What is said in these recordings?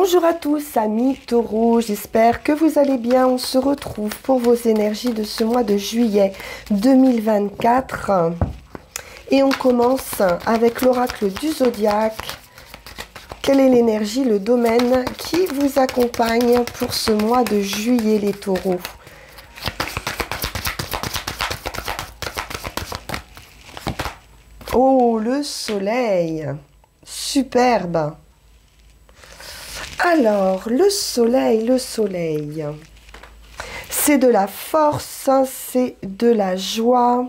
Bonjour à tous amis taureaux, j'espère que vous allez bien. On se retrouve pour vos énergies de ce mois de juillet 2024. Et on commence avec l'oracle du zodiaque. Quelle est l'énergie, le domaine qui vous accompagne pour ce mois de juillet les taureaux? Oh, le soleil, superbe. Alors, le soleil, c'est de la force, c'est de la joie.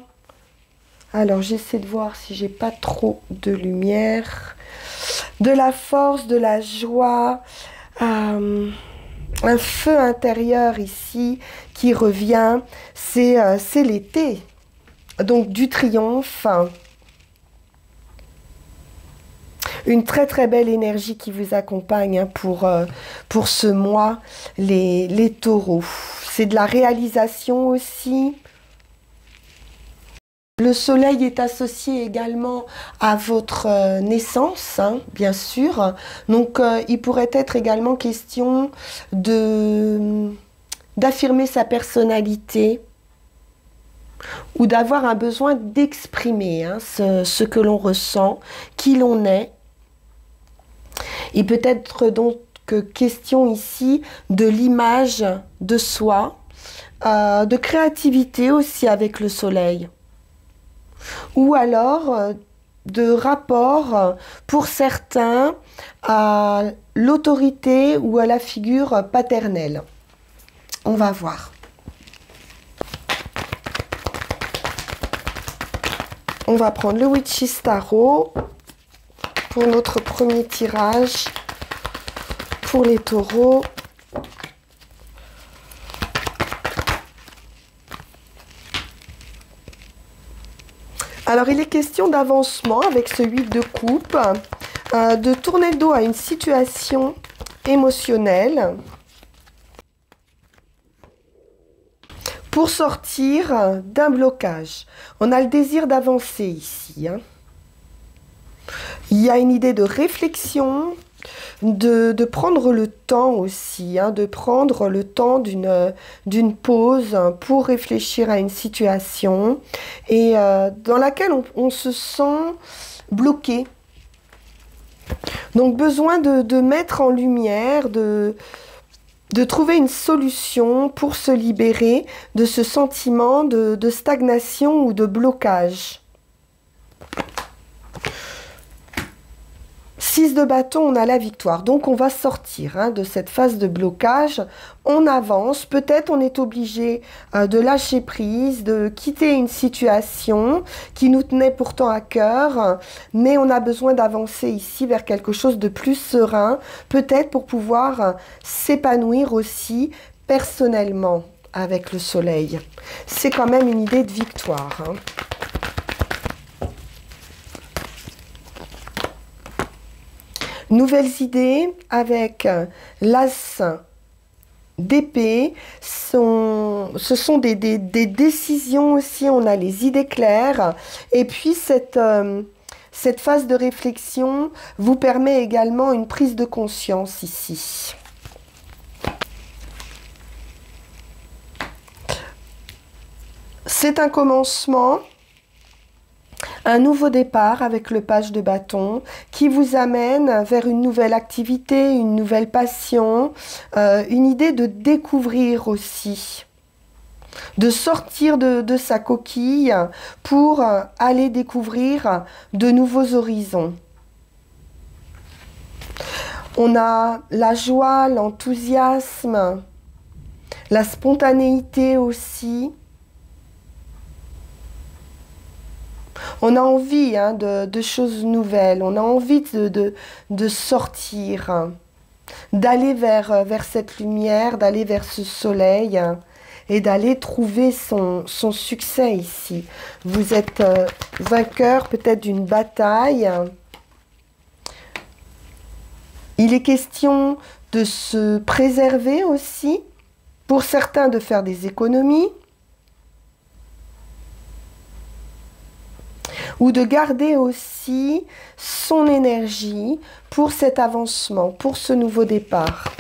Alors, j'essaie de voir si j'ai pas trop de lumière. De la force, de la joie, un feu intérieur ici qui revient. C'est l'été, donc du triomphe. Une très très belle énergie qui vous accompagne pour ce mois, les taureaux. C'est de la réalisation aussi. Le soleil est associé également à votre naissance, hein, bien sûr. Donc, il pourrait être également question d'affirmer sa personnalité ou d'avoir un besoin d'exprimer hein, ce que l'on ressent, qui l'on est. Il peut être donc question ici de l'image de soi, de créativité aussi avec le soleil. Ou alors de rapport pour certains à l'autorité ou à la figure paternelle. On va voir. On va prendre le Witch's Tarot pour notre premier tirage pour les taureaux. Alors, il est question d'avancement avec ce 8 de coupe, de tourner le dos à une situation émotionnelle pour sortir d'un blocage. On a le désir d'avancer ici, hein. Il y a une idée de réflexion, de prendre le temps aussi, hein, de prendre le temps d'une pause pour réfléchir à une situation et dans laquelle on se sent bloqué. Donc besoin de mettre en lumière, de trouver une solution pour se libérer de ce sentiment de stagnation ou de blocage. 6 de bâton, on a la victoire. Donc, on va sortir hein, de cette phase de blocage. On avance. Peut-être on est obligé de lâcher prise, de quitter une situation qui nous tenait pourtant à cœur. Mais on a besoin d'avancer ici vers quelque chose de plus serein. Peut-être pour pouvoir s'épanouir aussi personnellement avec le soleil. C'est quand même une idée de victoire, hein. Nouvelles idées avec l'as d'épée. Ce sont des décisions aussi. On a les idées claires. Et puis cette phase de réflexion vous permet également une prise de conscience ici. C'est un commencement. Un nouveau départ avec le page de bâton qui vous amène vers une nouvelle activité, une nouvelle passion, une idée de découvrir aussi, de sortir de sa coquille pour aller découvrir de nouveaux horizons. On a la joie, l'enthousiasme, la spontanéité aussi. On a envie hein, de choses nouvelles, on a envie de sortir, hein, d'aller vers cette lumière, d'aller vers ce soleil hein, et d'aller trouver son succès ici. Vous êtes vainqueur peut-être d'une bataille. Il est question de se préserver aussi, pour certains de faire des économies. ou de garder aussi son énergie pour cet avancement, pour ce nouveau départ.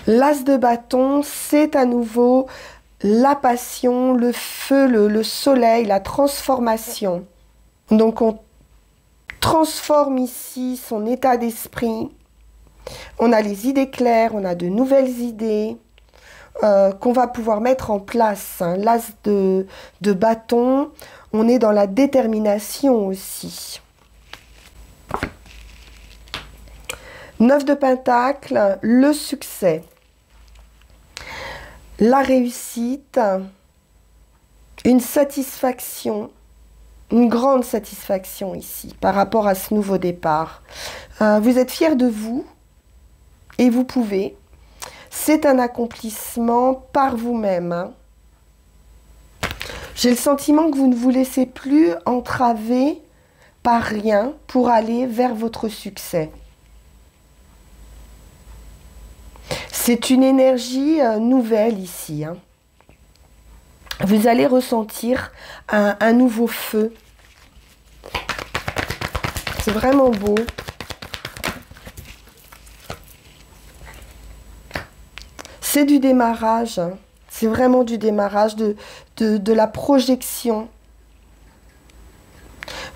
L'as de bâton, c'est à nouveau la passion, le feu, le soleil, la transformation. Donc on transforme ici son état d'esprit. On a les idées claires, on a de nouvelles idées qu'on va pouvoir mettre en place. Hein. L'as de bâton, on est dans la détermination aussi. 9 de pentacle, le succès. La réussite, une satisfaction, une grande satisfaction ici par rapport à ce nouveau départ. Vous êtes fiers de vous et vous pouvez. C'est un accomplissement par vous-même. Hein. J'ai le sentiment que vous ne vous laissez plus entraver par rien pour aller vers votre succès. C'est une énergie nouvelle ici. Hein. Vous allez ressentir un nouveau feu. C'est vraiment beau. C'est du démarrage. Hein. C'est vraiment du démarrage, de la projection.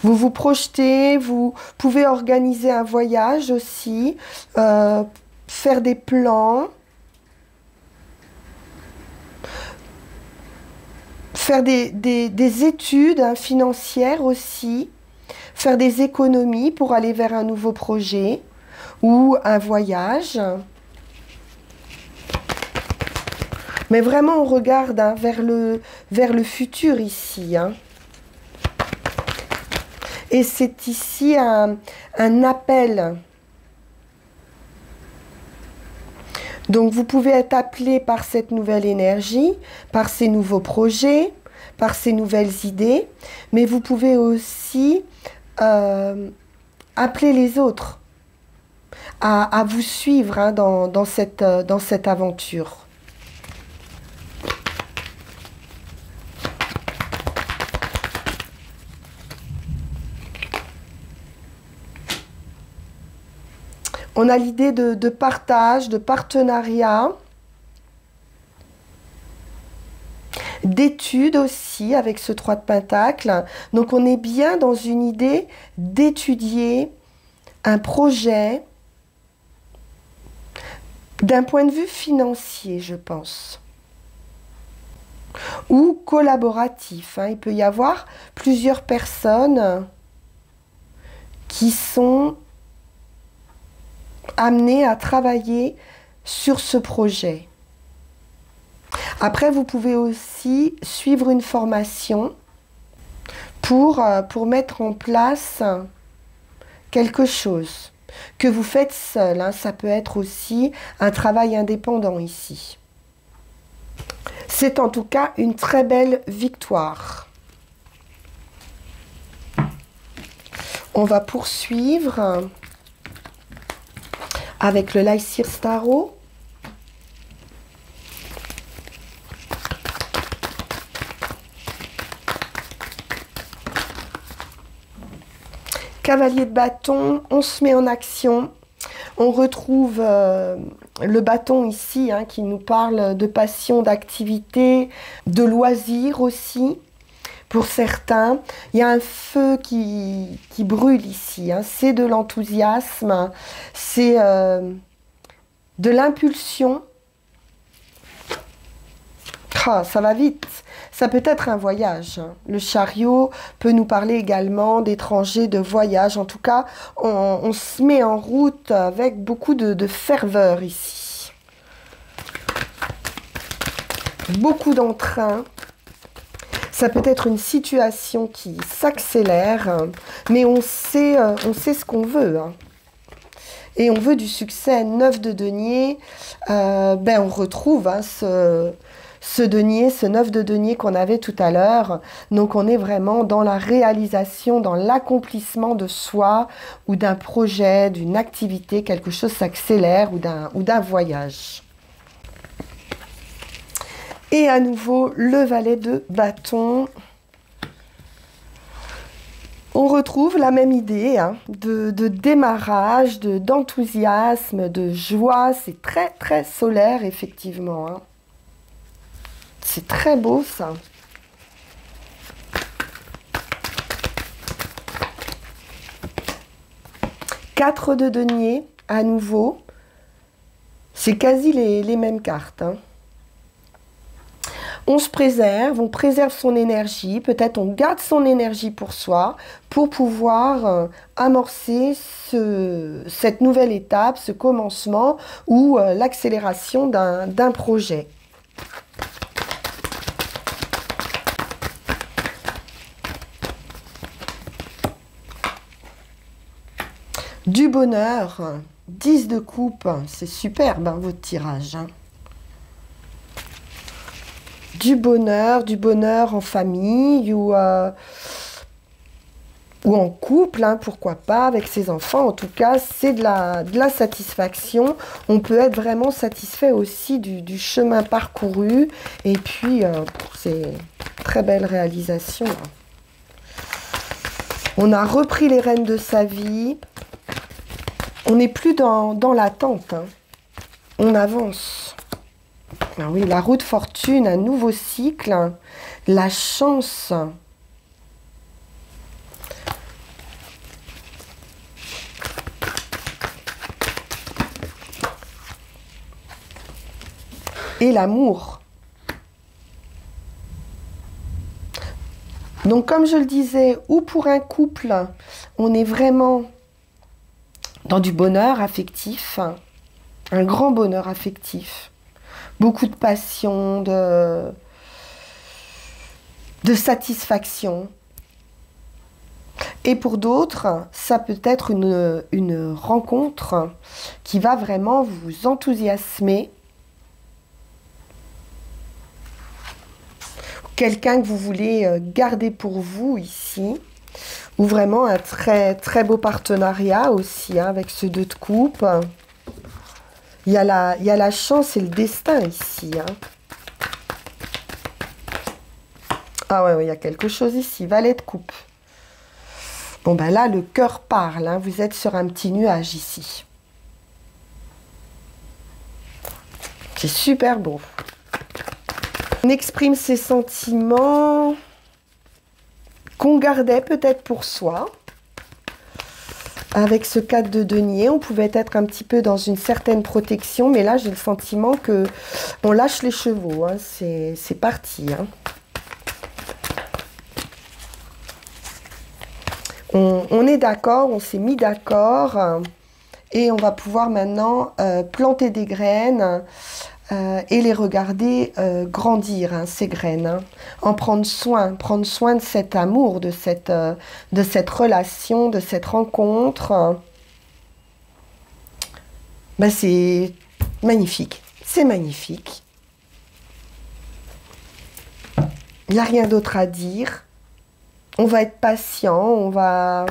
Vous vous projetez, vous pouvez organiser un voyage aussi, faire des plans. Faire des études hein, financières aussi, faire des économies pour aller vers un nouveau projet ou un voyage. Mais vraiment, on regarde hein, vers le futur ici. Hein. Et c'est ici un appel. Donc vous pouvez être appelé par cette nouvelle énergie, par ces nouveaux projets, par ces nouvelles idées, mais vous pouvez aussi appeler les autres à vous suivre hein, dans cette aventure. On a l'idée de partage, de partenariat, d'études aussi avec ce 3 de pentacle. Donc on est bien dans une idée d'étudier un projet d'un point de vue financier, je pense, ou collaboratif. Hein. Il peut y avoir plusieurs personnes qui sont amenées à travailler sur ce projet. Après, vous pouvez aussi suivre une formation pour mettre en place quelque chose que vous faites seul. Hein. Ça peut être aussi un travail indépendant ici. C'est en tout cas une très belle victoire. On va poursuivre avec le Lycir Starro. Cavalier de bâton, on se met en action. On retrouve le bâton ici hein, qui nous parle de passion, d'activité, de loisirs aussi. Pour certains, il y a un feu qui brûle ici. Hein. C'est de l'enthousiasme, c'est de l'impulsion. Ah, ça va vite. Ça peut être un voyage. Le chariot peut nous parler également d'étrangers, de voyage. En tout cas, on se met en route avec beaucoup de ferveur ici. Beaucoup d'entrain. Ça peut être une situation qui s'accélère, mais on sait ce qu'on veut. Hein. Et on veut du succès. 9 de denier, on retrouve hein, ce denier, ce 9 de denier qu'on avait tout à l'heure. Donc on est vraiment dans la réalisation, dans l'accomplissement de soi ou d'un projet, d'une activité, quelque chose s'accélère ou d'un voyage. Et à nouveau, le valet de bâton. On retrouve la même idée hein, de démarrage, d'enthousiasme, de joie. C'est très, très solaire, effectivement. Hein. C'est très beau, ça. Quatre de denier, à nouveau. C'est quasi les mêmes cartes. Hein. On se préserve, on préserve son énergie, peut-être on garde son énergie pour soi, pour pouvoir amorcer cette nouvelle étape, ce commencement ou l'accélération d'un projet. Du bonheur, 10 de coupe, c'est superbe hein, votre tirage. Hein. Du bonheur en famille ou en couple, hein, pourquoi pas, avec ses enfants. En tout cas, c'est de la satisfaction. On peut être vraiment satisfait aussi du chemin parcouru. Et puis, c'est très belle réalisation. On a repris les rênes de sa vie. On n'est plus dans l'attente. Hein. On avance. Ah oui, la roue de fortune, un nouveau cycle, la chance. Et l'amour. Donc, comme je le disais, ou pour un couple, on est vraiment dans du bonheur affectif, un grand bonheur affectif. Beaucoup de passion, de satisfaction. Et pour d'autres, ça peut être une rencontre qui va vraiment vous enthousiasmer. Quelqu'un que vous voulez garder pour vous ici. Ou vraiment un très, très beau partenariat aussi hein, avec ce 2 de coupe. Il y a la chance et le destin ici. Hein. Ah ouais, il y a quelque chose ici. Valet de coupe. Bon, ben là, le cœur parle. Hein. Vous êtes sur un petit nuage ici. C'est super beau. On exprime ses sentiments qu'on gardait peut-être pour soi. Avec ce 4 de denier, on pouvait être un petit peu dans une certaine protection, mais là, j'ai le sentiment que on lâche les chevaux. Hein. C'est parti. Hein. On est d'accord, on s'est mis d'accord et on va pouvoir maintenant planter des graines et les regarder grandir, hein, ces graines. Hein. En prendre soin de cet amour, de cette relation, de cette rencontre. Ben, c'est magnifique, c'est magnifique. Il n'y a rien d'autre à dire. On va être patient, on va...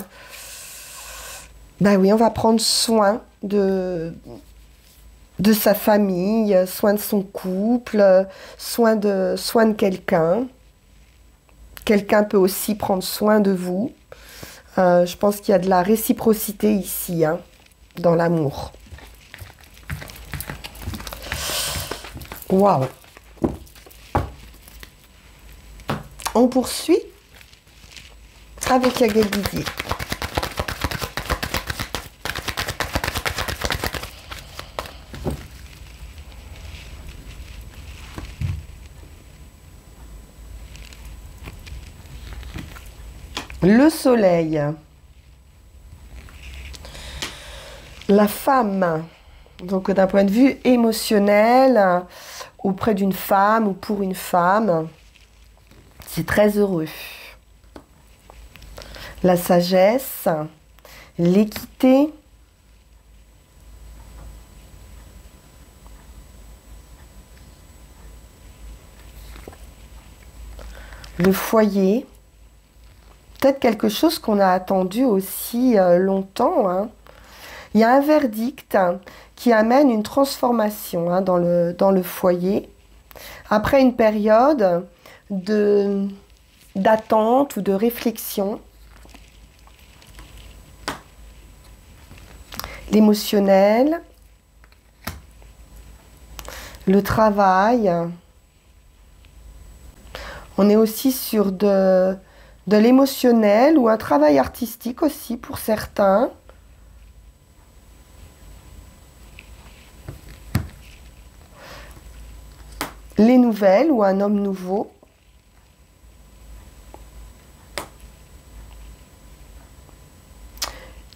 Ben oui, on va prendre soin de sa famille, soin de son couple, soin de quelqu'un. Quelqu'un peut aussi prendre soin de vous. Je pense qu'il y a de la réciprocité ici, hein, dans l'amour. Waouh! On poursuit avec la guédidier. Le soleil. La femme. Donc d'un point de vue émotionnel, auprès d'une femme ou pour une femme, c'est très heureux. La sagesse, l'équité, le foyer, peut-être quelque chose qu'on a attendu aussi longtemps. Hein. Il y a un verdict qui amène une transformation hein, dans le foyer. Après une période d'attente ou de réflexion, l'émotionnel, le travail, on est aussi sur de l'émotionnel ou un travail artistique aussi pour certains. Les nouvelles ou un homme nouveau.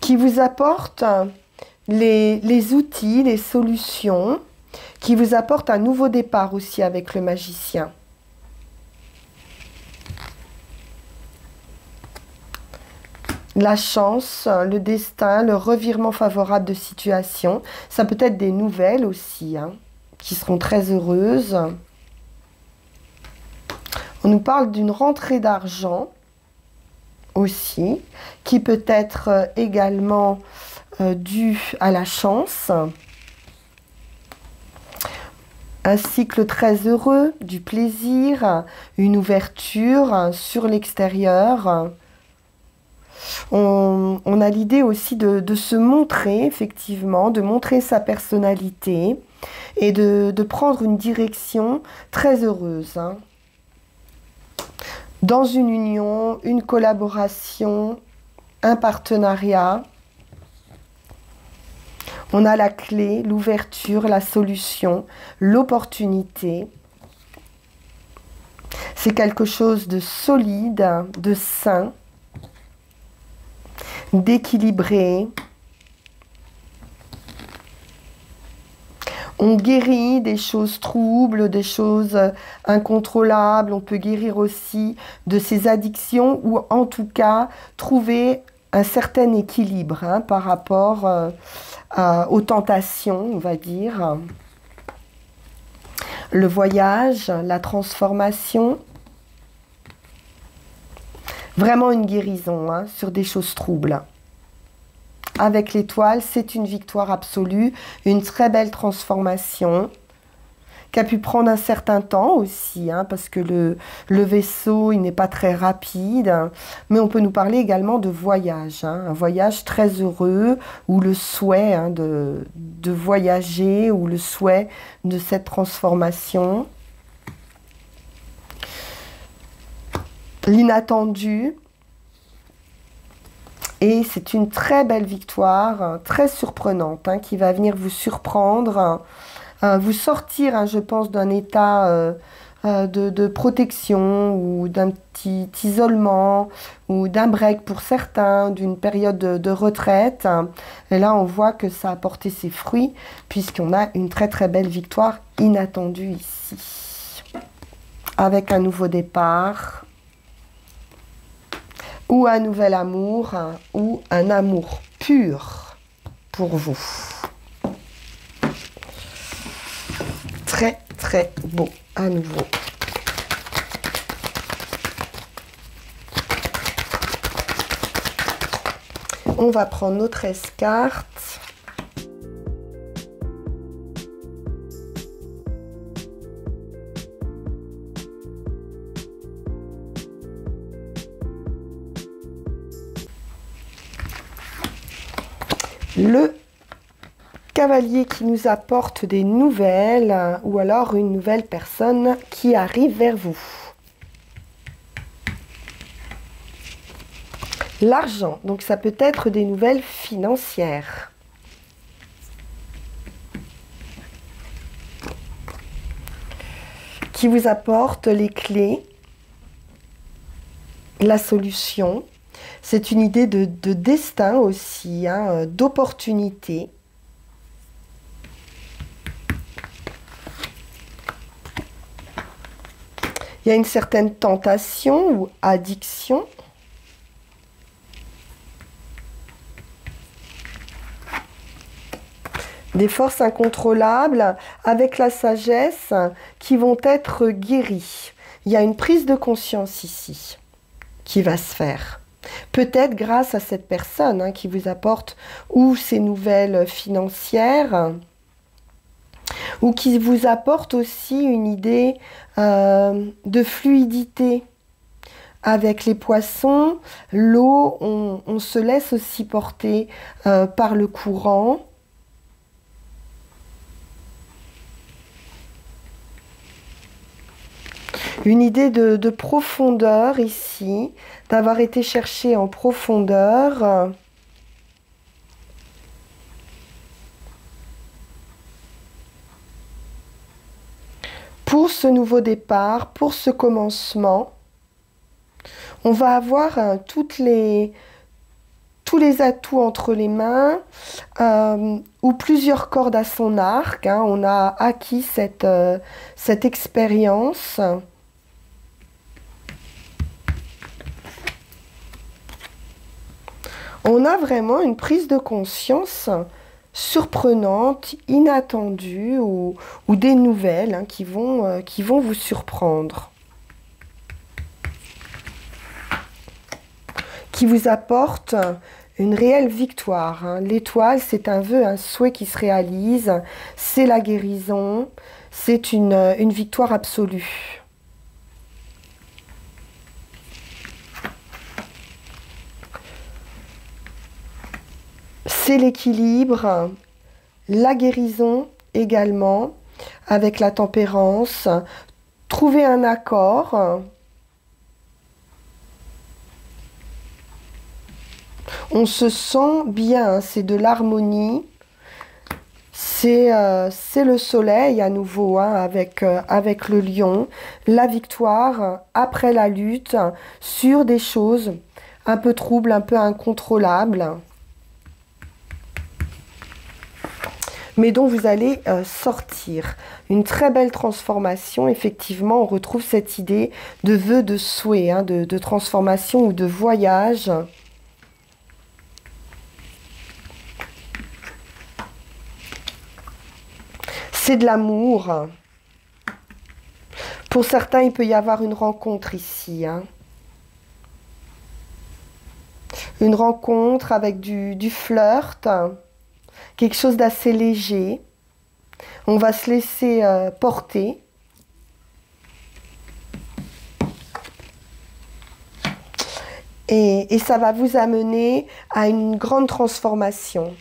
Qui vous apporte les outils, les solutions, qui vous apporte un nouveau départ aussi avec le magicien. La chance, le destin, le revirement favorable de situation. Ça peut être des nouvelles aussi, hein, qui seront très heureuses. On nous parle d'une rentrée d'argent aussi, qui peut être également due à la chance. Un cycle très heureux, du plaisir, une ouverture sur l'extérieur. On a l'idée aussi de se montrer, effectivement, de montrer sa personnalité et de prendre une direction très heureuse, hein. Dans une union, une collaboration, un partenariat, on a la clé, l'ouverture, la solution, l'opportunité. C'est quelque chose de solide, de sain, d'équilibré. On guérit des choses troubles, des choses incontrôlables. On peut guérir aussi de ces addictions ou en tout cas trouver un certain équilibre, hein, par rapport aux tentations, on va dire. Le voyage, la transformation. Vraiment une guérison, hein, sur des choses troubles. Avec l'étoile, c'est une victoire absolue, une très belle transformation qui a pu prendre un certain temps aussi, hein, parce que le vaisseau, il n'est pas très rapide. Mais on peut nous parler également de voyage, hein, un voyage très heureux, ou le souhait, hein, de voyager, ou le souhait de cette transformation. L'inattendu. Et c'est une très belle victoire, très surprenante, hein, qui va venir vous surprendre, vous sortir, hein, je pense, d'un état de protection ou d'un petit isolement ou d'un break pour certains, d'une période de retraite. Et là, on voit que ça a porté ses fruits puisqu'on a une très très belle victoire inattendue ici. Avec un nouveau départ. Ou un nouvel amour, hein, ou un amour pur pour vous. Très, très beau à nouveau. On va prendre notre escarpe. Le cavalier qui nous apporte des nouvelles, ou alors une nouvelle personne qui arrive vers vous. L'argent, donc ça peut être des nouvelles financières. Qui vous apporte les clés, la solution. C'est une idée de destin aussi, hein, d'opportunité. Il y a une certaine tentation ou addiction. Des forces incontrôlables avec la sagesse qui vont être guéries. Il y a une prise de conscience ici qui va se faire. Peut-être grâce à cette personne, hein, qui vous apporte ou ces nouvelles financières, ou qui vous apporte aussi une idée de fluidité. Avec les poissons, l'eau, on se laisse aussi porter par le courant. Une idée de profondeur ici, d'avoir été cherché en profondeur. Pour ce nouveau départ, pour ce commencement, on va avoir tous les atouts entre les mains ou plusieurs cordes à son arc. Hein. On a acquis cette expérience. On a vraiment une prise de conscience surprenante, inattendue ou des nouvelles hein, qui vont vous surprendre. Qui vous apporte une réelle victoire. Hein. L'étoile, c'est un vœu, un souhait qui se réalise. C'est la guérison. C'est une victoire absolue. C'est l'équilibre, la guérison également, avec la tempérance. Trouver un accord. On se sent bien, c'est de l'harmonie. C'est le soleil à nouveau, hein, avec le lion. La victoire après la lutte sur des choses un peu troubles, un peu incontrôlables. Mais dont vous allez sortir. Une très belle transformation. Effectivement, on retrouve cette idée de vœu, de souhait, hein, de transformation ou de voyage. C'est de l'amour. Pour certains, il peut y avoir une rencontre ici. Hein. Une rencontre avec du flirt. Quelque chose d'assez léger. On va se laisser porter. Et ça va vous amener à une grande transformation.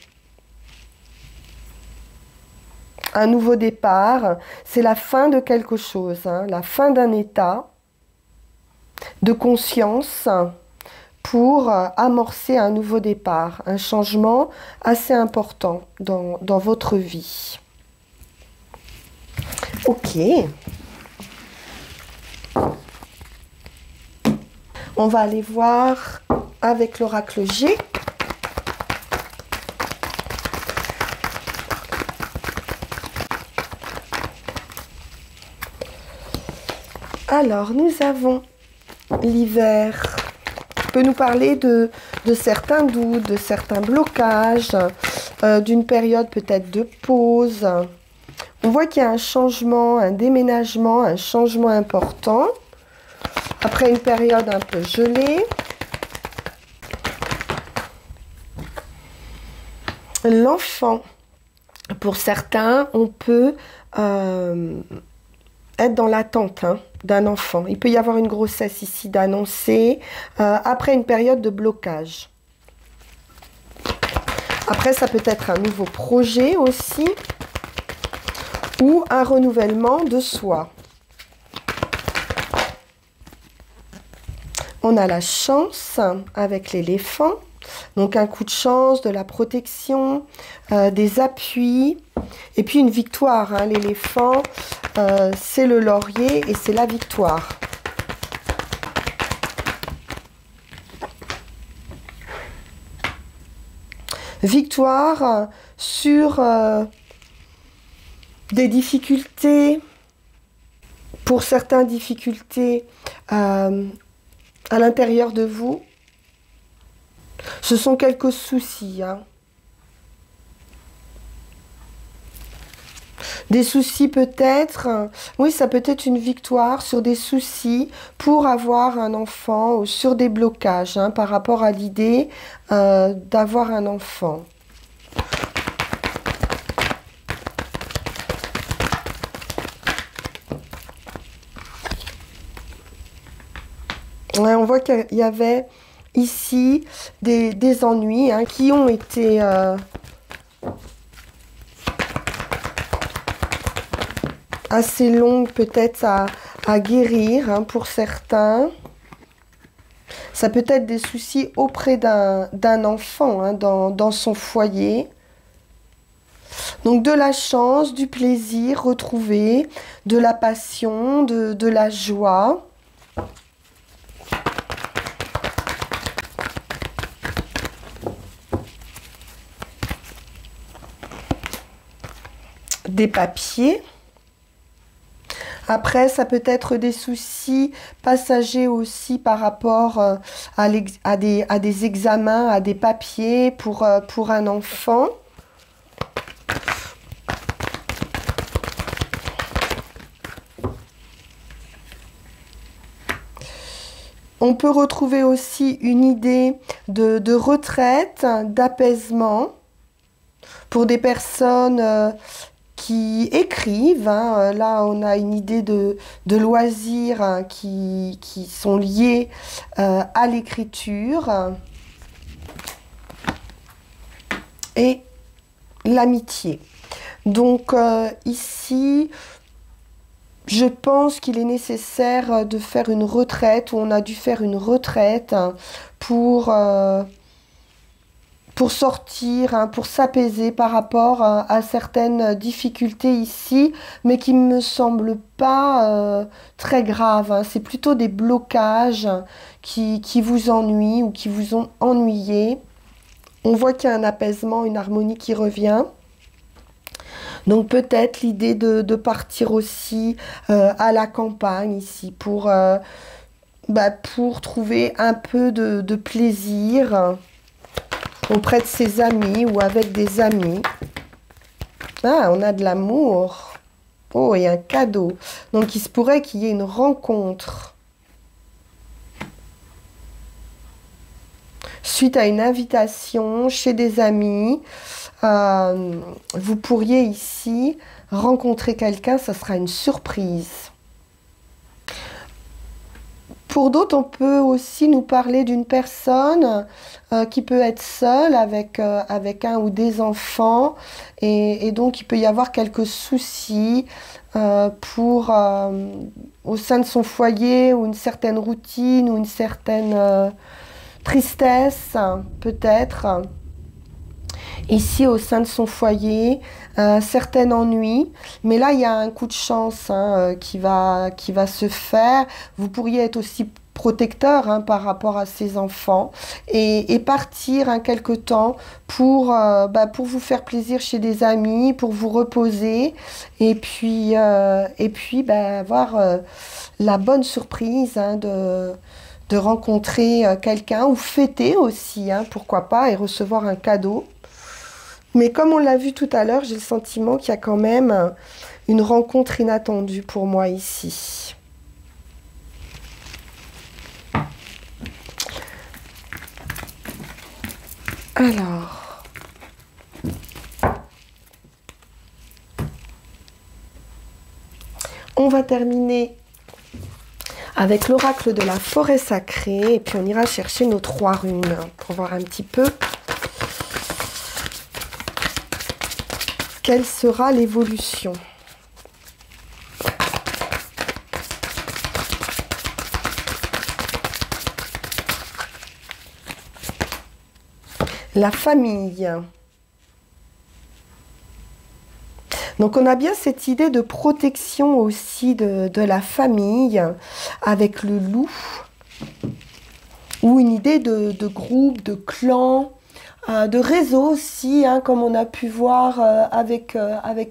Un nouveau départ, c'est la fin de quelque chose, hein, la fin d'un état de conscience pour amorcer un nouveau départ, un changement assez important dans votre vie. Ok. On va aller voir avec l'oracle G. Alors, nous avons l'hiver. Il peut nous parler de certains doutes, de certains blocages, d'une période peut-être de pause. On voit qu'il y a un changement, un déménagement, un changement important. Après une période un peu gelée. L'enfant. Pour certains, on peut être dans l'attente hein, d'un enfant. Il peut y avoir une grossesse ici d'annoncer après une période de blocage. Après, ça peut être un nouveau projet aussi ou un renouvellement de soi. On a la chance avec l'éléphant. Donc un coup de chance, de la protection, des appuis. Et puis une victoire. Hein. L'éléphant, c'est le laurier et c'est la victoire. Victoire sur des difficultés. Pour certaines difficultés à l'intérieur de vous. Ce sont quelques soucis. Hein. Des soucis peut-être, oui, ça peut être une victoire sur des soucis pour avoir un enfant ou sur des blocages hein, par rapport à l'idée d'avoir un enfant. Ouais, on voit qu'il y avait ici des ennuis hein, qui ont été assez longues peut-être à guérir hein, pour certains. Ça peut être des soucis auprès d'un enfant hein, dans son foyer. Donc de la chance, du plaisir retrouvé, de la passion, de la joie. Des papiers. Après, ça peut être des soucis passagers aussi par rapport à des examens, à des papiers pour un enfant. On peut retrouver aussi une idée de retraite, d'apaisement pour des personnes qui écrivent. Hein. Là, on a une idée de loisirs hein, qui sont liés à l'écriture. Et l'amitié. Donc ici, je pense qu'il est nécessaire de faire une retraite, ou on a dû faire une retraite hein, pour sortir, hein, pour s'apaiser par rapport à certaines difficultés ici, mais qui ne me semblent pas très graves. Hein. C'est plutôt des blocages qui vous ennuient ou qui vous ont ennuyé. On voit qu'il y a un apaisement, une harmonie qui revient. Donc peut-être l'idée de partir aussi à la campagne ici pour trouver un peu de plaisir auprès de ses amis ou avec des amis. Ah, on a de l'amour. Oh, et un cadeau. Donc il se pourrait qu'il y ait une rencontre suite à une invitation chez des amis. Vous pourriez ici rencontrer quelqu'un, ça sera une surprise. Pour d'autres, on peut aussi nous parler d'une personne qui peut être seule avec un ou des enfants et donc il peut y avoir quelques soucis au sein de son foyer ou une certaine routine ou une certaine tristesse peut-être. Ici, au sein de son foyer, certains ennuis. Mais là, il y a un coup de chance hein, qui va se faire. Vous pourriez être aussi protecteur hein, par rapport à ses enfants et partir hein, quelque temps pour vous faire plaisir chez des amis, pour vous reposer et puis avoir la bonne surprise hein, de rencontrer quelqu'un ou fêter aussi, hein, pourquoi pas, et recevoir un cadeau. Mais comme on l'a vu tout à l'heure, j'ai le sentiment qu'il y a quand même une rencontre inattendue pour moi ici. Alors, on va terminer avec l'oracle de la forêt sacrée et puis on ira chercher nos 3 runes pour voir un petit peu quelle sera l'évolution. La famille. Donc on a bien cette idée de protection aussi de la famille avec le loup. Ou une idée de groupe, de clan. De réseau aussi, hein, comme on a pu voir avec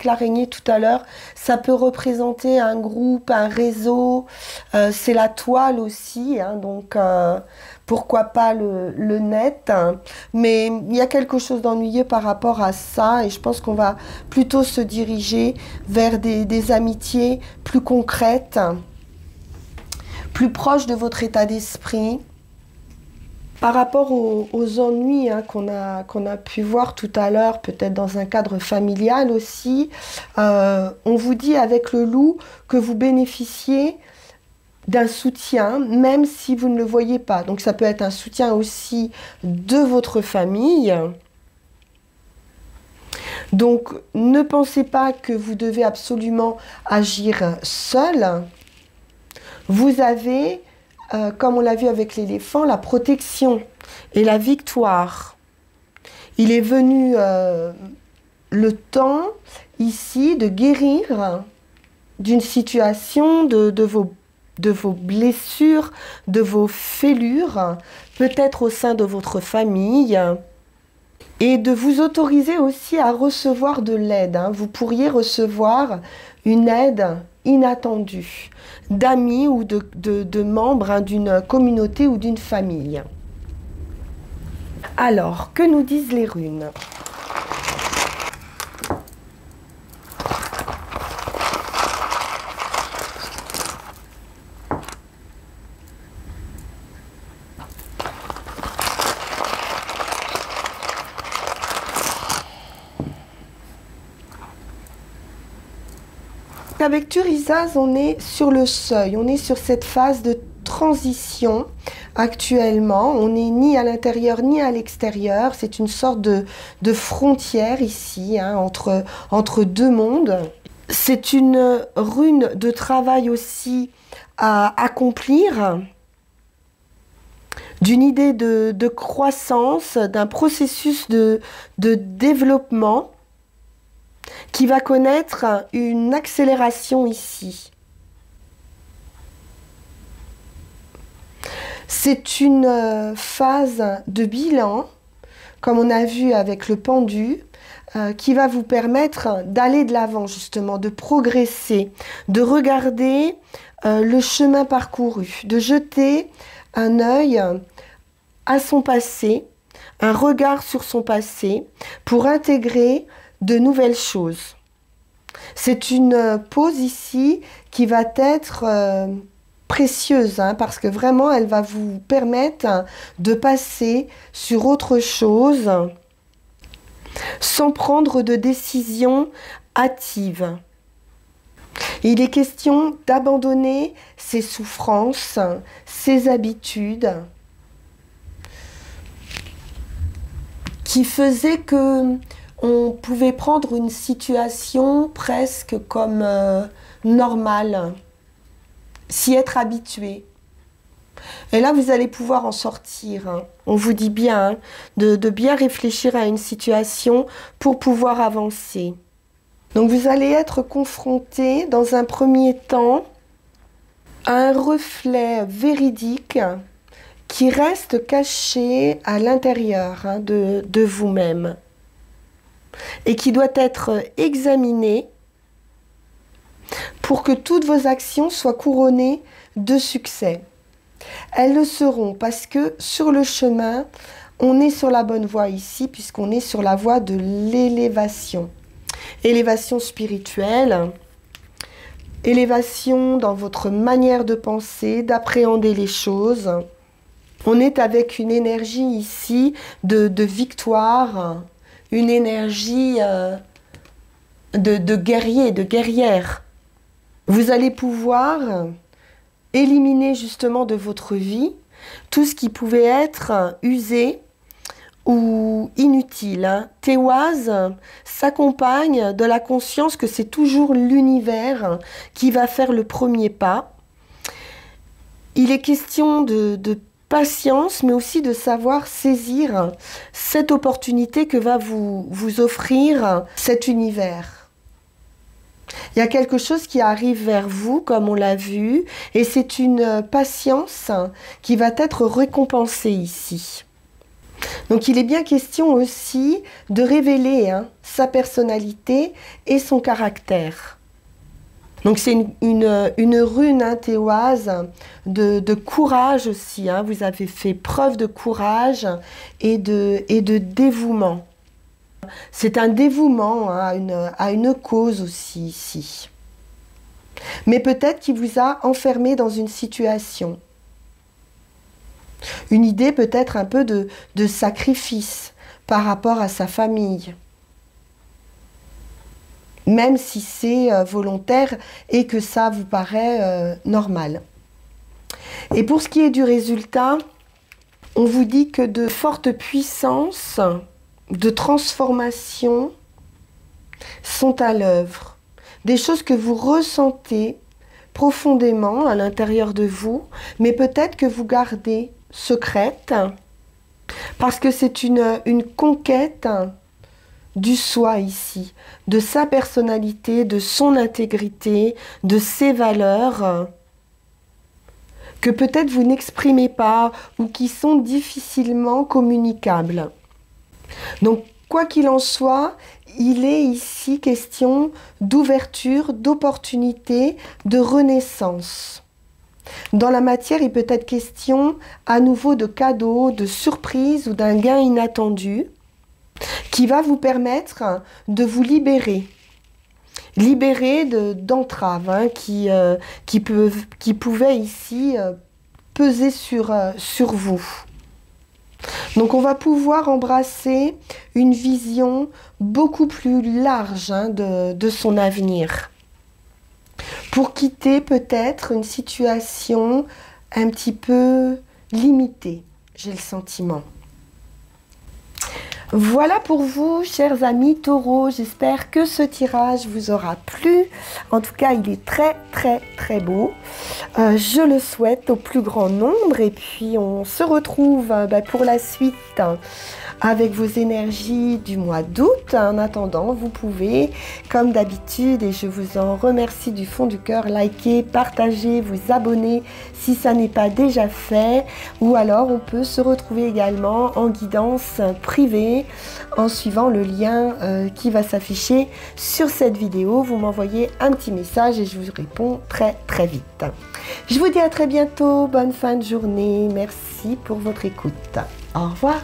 l'araignée tout à l'heure. Ça peut représenter un groupe, un réseau. C'est la toile aussi, hein, donc pourquoi pas le net. Hein. Mais il y a quelque chose d'ennuyeux par rapport à ça et je pense qu'on va plutôt se diriger vers des amitiés plus concrètes, plus proches de votre état d'esprit. Par rapport aux ennuis hein, qu'on a pu voir tout à l'heure, peut-être dans un cadre familial aussi, on vous dit avec le loup que vous bénéficiez d'un soutien, même si vous ne le voyez pas. Donc ça peut être un soutien aussi de votre famille. Donc ne pensez pas que vous devez absolument agir seul. Vous avez, comme on l'a vu avec l'éléphant, la protection et la victoire. Il est venu le temps ici de guérir d'une situation, de vos blessures, de vos fêlures, peut-être au sein de votre famille, et de vous autoriser aussi à recevoir de l'aide. Vous pourriez recevoir une aide inattendue d'amis ou de membres d'une communauté ou d'une famille. Alors, que nous disent les runes ? Avec Thurisaz, on est sur le seuil, on est sur cette phase de transition actuellement. On n'est ni à l'intérieur ni à l'extérieur. C'est une sorte de frontière ici, entre deux mondes. C'est une rune de travail aussi à accomplir, d'une idée de croissance, d'un processus de développement qui va connaître une accélération ici. C'est une phase de bilan, comme on a vu avec le pendu, qui va vous permettre d'aller de l'avant justement, de progresser, de regarder le chemin parcouru, de jeter un œil à son passé, un regard sur son passé pour intégrer de nouvelles choses. C'est une pause ici qui va être précieuse, parce que vraiment elle va vous permettre de passer sur autre chose sans prendre de décision hâtive. Il est question d'abandonner ses souffrances, ses habitudes qui faisaient que on pouvait prendre une situation presque comme normale, s'y être habitué. Et là, vous allez pouvoir en sortir. On vous dit bien de bien réfléchir à une situation pour pouvoir avancer. Donc, vous allez être confronté, dans un premier temps, à un reflet véridique qui reste caché à l'intérieur de vous-même et qui doit être examiné pour que toutes vos actions soient couronnées de succès. Elles le seront parce que sur le chemin, on est sur la bonne voie ici, puisqu'on est sur la voie de l'élévation. Élévation spirituelle, élévation dans votre manière de penser, d'appréhender les choses. On est avec une énergie ici de victoire, une énergie de guerrier, de guerrière. Vous allez pouvoir éliminer justement de votre vie tout ce qui pouvait être usé ou inutile. Téoise s'accompagne de la conscience que c'est toujours l'univers qui va faire le premier pas. Il est question de patience, mais aussi de savoir saisir cette opportunité que va vous offrir cet univers. Il y a quelque chose qui arrive vers vous, comme on l'a vu, et c'est une patience qui va être récompensée ici. Donc il est bien question aussi de révéler sa personnalité et son caractère. Donc c'est une rune téoise de courage aussi. Vous avez fait preuve de courage et de dévouement. C'est un dévouement à une cause aussi ici. Mais peut-être qu'il vous a enfermé dans une situation. Une idée peut-être un peu de sacrifice par rapport à sa famille. Même si c'est volontaire et que ça vous paraît normal. Et pour ce qui est du résultat, on vous dit que de fortes puissances de transformation sont à l'œuvre. Des choses que vous ressentez profondément à l'intérieur de vous, mais peut-être que vous gardez secrètes, parce que c'est une conquête du soi ici, de sa personnalité, de son intégrité, de ses valeurs, que peut-être vous n'exprimez pas ou qui sont difficilement communicables. Donc, quoi qu'il en soit, il est ici question d'ouverture, d'opportunité, de renaissance. Dans la matière, il peut être question à nouveau de cadeaux, de surprises ou d'un gain inattendu qui va vous permettre de vous libérer. Libérer d'entraves qui pouvaient ici peser sur vous. Donc on va pouvoir embrasser une vision beaucoup plus large de son avenir. Pour quitter peut-être une situation un petit peu limitée, j'ai le sentiment. Voilà pour vous, chers amis taureaux. J'espère que ce tirage vous aura plu. En tout cas, il est très, très, très beau. Je le souhaite au plus grand nombre. Et puis, on se retrouve pour la suite avec vos énergies du mois d'août. En attendant, vous pouvez, comme d'habitude, et je vous en remercie du fond du cœur, liker, partager, vous abonner si ça n'est pas déjà fait. Ou alors, on peut se retrouver également en guidance privée en suivant le lien qui va s'afficher sur cette vidéo. Vous m'envoyez un petit message et je vous réponds très très vite. Je vous dis à très bientôt. Bonne fin de journée. Merci pour votre écoute. Au revoir.